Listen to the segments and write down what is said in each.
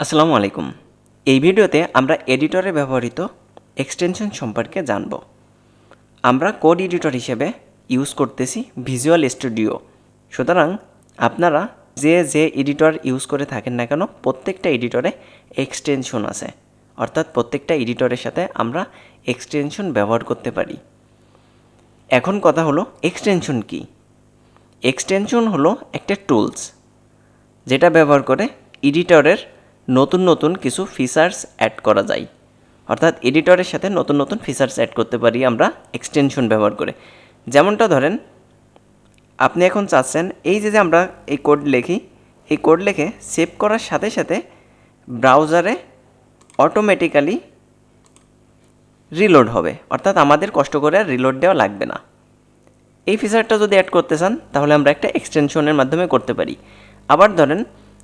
আসসালামু আলাইকুম। এই ভিডিওতে আমরা এডিটরে ব্যবহৃত এক্সটেনশন সম্পর্কে জানব। আমরা কোড এডিটর হিসেবে ইউজ করতেছি ভিজুয়াল স্টুডিও। সুতরাং আপনারা যে এডিটর ইউজ করে থাকেন না কেন, প্রত্যেকটা এডিটরে এক্সটেনশন আছে, অর্থাৎ প্রত্যেকটা এডিটরের সাথে আমরা এক্সটেনশন ব্যবহার করতে পারি। এখন কথা হলো এক্সটেনশন কি? এক্সটেনশন হলো একটা টুলস যেটা ব্যবহার করে এডিটরের নতুন নতুন কিছু ফিচার্স অ্যাড করা যায়। অর্থাৎ এডিটরের সাথে নতুন নতুন ফিচার্স অ্যাড করতে পারি আমরা এক্সটেনশন ব্যবহার করে। যেমনটা ধরেন, আপনি এখন চাচ্ছেন এই যে আমরা এই কোড লিখি, এই কোড লিখে সেভ করার সাথে সাথে ব্রাউজারে অটোমেটিক্যালি রিলোড হবে, অর্থাৎ আমাদের কষ্ট করে আর রিলোড দেওয়া লাগবে না। এই ফিচারটা যদি অ্যাড করতে চান তাহলে আমরা একটা এক্সটেনশনের মাধ্যমে করতে পারি। আবার ধরেন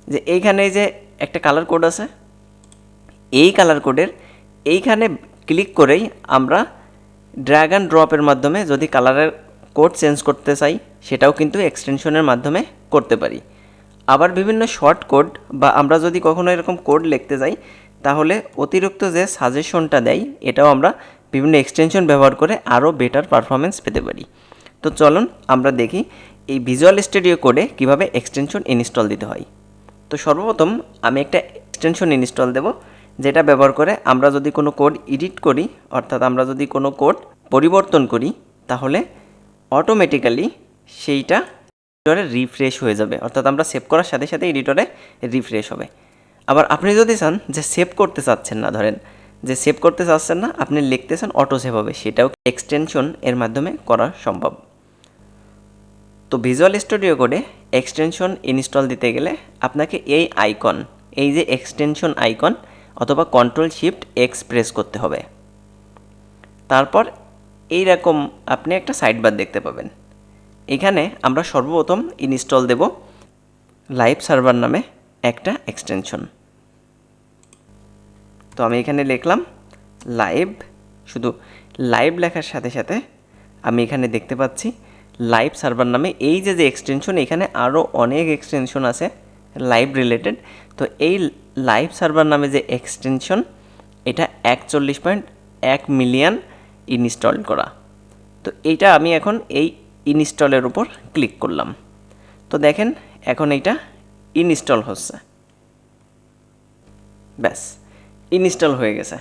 যে এইখানে যে একটা কালার কোড আছে, এই কালার কোডের এইখানে ক্লিক করেই আমরা ড্র্যাগ অ্যান্ড ড্রপের মাধ্যমে যদি কালারের কোড চেঞ্জ করতে চাই সেটাও কিন্তু এক্সটেনশনের মাধ্যমে করতে পারি। আবার বিভিন্ন শর্ট কোড বা আমরা যদি কখনো এরকম কোড লিখতে যাই তাহলে অতিরিক্ত যে সাজেশনটা দেয় এটাও আমরা বিভিন্ন এক্সটেনশন ব্যবহার করে আরও বেটার পারফরমেন্স পেতে পারি। তো চলুন আমরা দেখি এই ভিজুয়াল স্টুডিও কোডে কিভাবে এক্সটেনশন ইনস্টল দিতে হয়। তো সর্বপ্রথম আমি একটা এক্সটেনশন ইনস্টল দেব, যেটা ব্যবহার করে আমরা যদি কোনো কোড এডিট করি, অর্থাৎ আমরা যদি কোনো কোড পরিবর্তন করি তাহলে অটোমেটিক্যালি সেইটা এডিটরে রিফ্রেশ হয়ে যাবে, অর্থাৎ আমরা সেভ করার সাথে সাথে এডিটরে রিফ্রেশ হবে। আবার আপনি যদি চান যে সেভ করতে চাচ্ছেন না, ধরেন যে সেভ করতে চাচ্ছেন না, আপনি লিখতেছেন অটো সেভ হবে, সেটাও এক্সটেনশন এর মাধ্যমে করা সম্ভব। তো ভিজুয়াল স্টুডিও কোডে এক্সটেনশন ইনস্টল দিতে গেলে আপনাকে এই আইকন, এই যে এক্সটেনশন আইকন অথবা Ctrl+Shift+X প্রেস করতে হবে। তারপর এইরকম আপনি একটা সাইডবার দেখতে পাবেন। এখানে আমরা সর্বপ্রথম ইনস্টল দেব লাইভ সার্ভার নামে একটা এক্সটেনশন। তো আমি এখানে লিখলাম লাইভ, শুধু লাইভ লেখার সাথে সাথে আমি এখানে দেখতে পাচ্ছি লাইভ সার্ভার নামে এই যে এক্সটেনশন, এখানে আরও অনেক এক্সটেনশন আছে লাইভ রিলেটেড। তো এই লাইভ সার্ভার নামে যে এক্সটেনশন, এটা 41.1 মিলিয়ন ইনস্টল করা। তো এইটা আমি এখন এই ইনস্টলের উপর ক্লিক করলাম। তো দেখেন এখন এইটা ইনস্টল হচ্ছে, ব্যাস ইনস্টল হয়ে গেছে।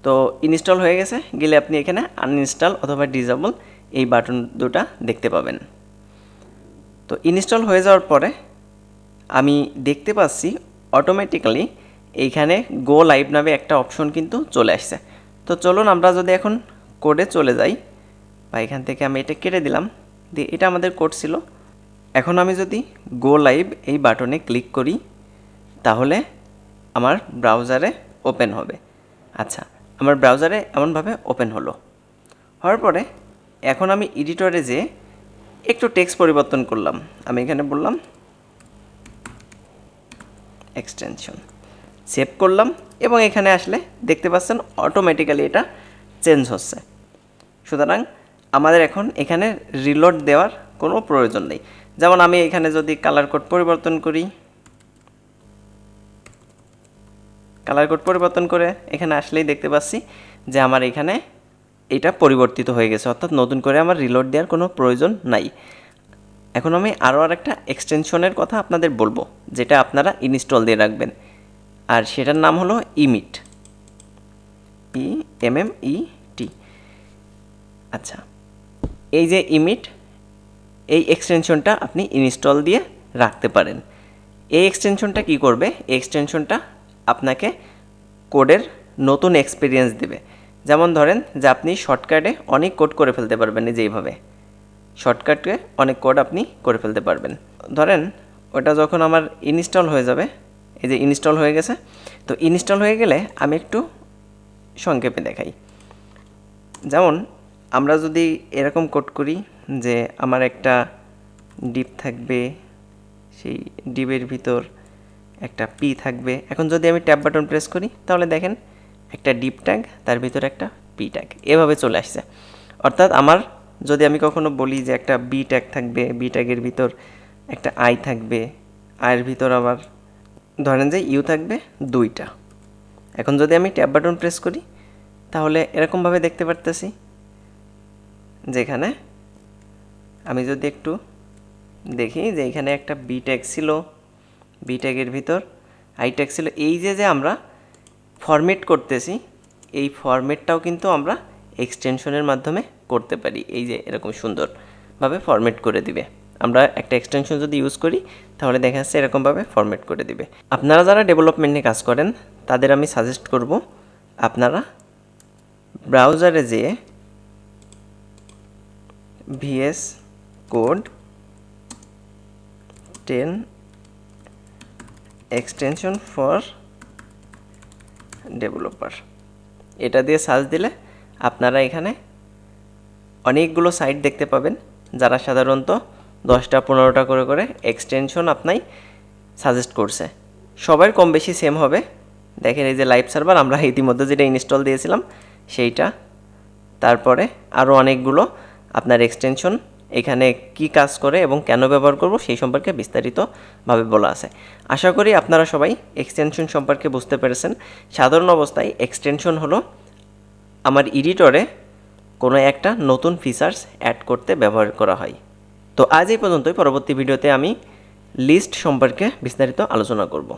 তো ইনস্টল হয়ে গেছে গেলে আপনি এখানে আনইনস্টল অথবা ডিসেবল এই বাটন দুটা দেখতে পাবেন। তো ইনস্টল হয়ে যাওয়ার পরে আমি দেখতে পাচ্ছি অটোমেটিক্যালি এইখানে গো লাইভ নামে একটা অপশন কিন্তু চলে আসছে। তো চলুন আমরা যদি এখন কোডে চলে যাই, বা এখান থেকে আমি এটা কেটে দিলাম, দিয়ে এটা আমাদের কোড ছিল। এখন আমি যদি গো লাইভ এই বাটনে ক্লিক করি তাহলে আমার ব্রাউজারে ওপেন হবে। আচ্ছা, আমার ব্রাউজারে এমনভাবে ওপেন হওয়ার পরে এখন আমি এডিটরে যে একটু টেক্সট পরিবর্তন করলাম, আমি এখানে বললাম এক্সটেনশন, সেভ করলাম এবং এখানে আসলে দেখতে পাচ্ছেন অটোমেটিক্যালি এটা চেঞ্জ হচ্ছে। সুতরাং আমাদের এখন এখানে রিলোড দেওয়ার কোনো প্রয়োজন নেই। যেমন আমি এখানে যদি কালার কোড পরিবর্তন করি, কালার কোড পরিবর্তন করে এখানে আসলেই দেখতে পাচ্ছি যে আমার এখানে এটা পরিবর্তিত হয়ে গেছে, অর্থাৎ নতুন করে আমার রিলোড দেওয়ার কোনো প্রয়োজন নাই। এখন আমি আরও আরেকটা এক্সটেনশনের কথা আপনাদের বলবো, যেটা আপনারা ইনস্টল দিয়ে রাখবেন, আর সেটার নাম হলো ইমিট, EMMET। আচ্ছা, এই যে ইমিট, এই এক্সটেনশনটা আপনি ইনস্টল দিয়ে রাখতে পারেন। এই এক্সটেনশনটা কি করবে? এই এক্সটেনশনটা আপনাকে কোডের নতুন এক্সপিরিয়েন্স দেবে। যেমন ধরেন যে আপনি শর্টকাটে অনেক কোড করে ফেলতে পারবেন, যেইভাবে শর্টকাটে অনেক কোড আপনি করে ফেলতে পারবেন। ধরেন ওটা যখন আমার ইনস্টল হয়ে যাবে, এই যে ইনস্টল হয়ে গেছে, তো ইনস্টল হয়ে গেলে আমি একটু সংক্ষেপে দেখাই। যেমন আমরা যদি এরকম কোড করি যে আমার একটা ডিপ থাকবে, সেই ডিপের ভিতর একটা পি থাকবে। এখন যদি আমি ট্যাব বাটন প্রেস করি তাহলে দেখেন একটা ডিপ ট্যাগ, তার ভিতরে একটা পি ট্যাগ, এভাবে চলে আসছে। অর্থাৎ আমার যদি আমি কখনো বলি যে একটা বি ট্যাগ থাকবে, বি ট্যাগের ভিতর একটা আই থাকবে, আয়ের ভিতর আবার ধরেন যে ইউ থাকবে 2টা। এখন যদি আমি ট্যাব বাটন প্রেস করি তাহলে এরকমভাবে দেখতে পারতেছি, যেখানে আমি যদি একটু দেখি যে এখানে একটা বি ট্যাগ ছিল, বি ট্যাগের ভিতর আই ট্যাগ ছিল। এই যে আমরা ফরম্যাট করতেছি, এই ফরম্যাটটাও কিন্তু আমরা এক্সটেনশনের মাধ্যমে করতে পারি। এই যে এরকম সুন্দরভাবে ফরম্যাট করে দিবে। আমরা একটা এক্সটেনশন যদি ইউজ করি তাহলে দেখা যাচ্ছে এরকমভাবে ফরম্যাট করে দিবে। আপনারা যারা ডেভেলপমেন্ট নিয়ে কাজ করেন তাদের আমি সাজেস্ট করব আপনারা ব্রাউজারে যেয়ে VS code 10 extension for developer এটা দিয়ে সার্চ দিলে আপনারা এখানে অনেকগুলো সাইট দেখতে পাবেন, যারা সাধারণত 10টা 15টা করে এক্সটেনশন আপনাই সাজেস্ট করছে। সবার কম বেশি সেম হবে। দেখেন এই যে লাইভ সার্ভার আমরা ইতিমধ্যে যেটা ইনস্টল দিয়েছিলাম সেইটা, তারপরে আরও অনেকগুলো আপনার এক্সটেনশন এখানে কি কাজ করে এবং কেন ব্যবহার করব সেই সম্পর্কে বিস্তারিতভাবে বলা আছে। আশা করি আপনারা সবাই এক্সটেনশন সম্পর্কে বুঝতে পেরেছেন। সাধারণ অবস্থায় এক্সটেনশন হলো আমার এডিটরে কোনো একটা নতুন ফিচার্স অ্যাড করতে ব্যবহার করা হয়। তো আজ এই পর্যন্তই। পরবর্তী ভিডিওতে আমি লিস্ট সম্পর্কে বিস্তারিত আলোচনা করব।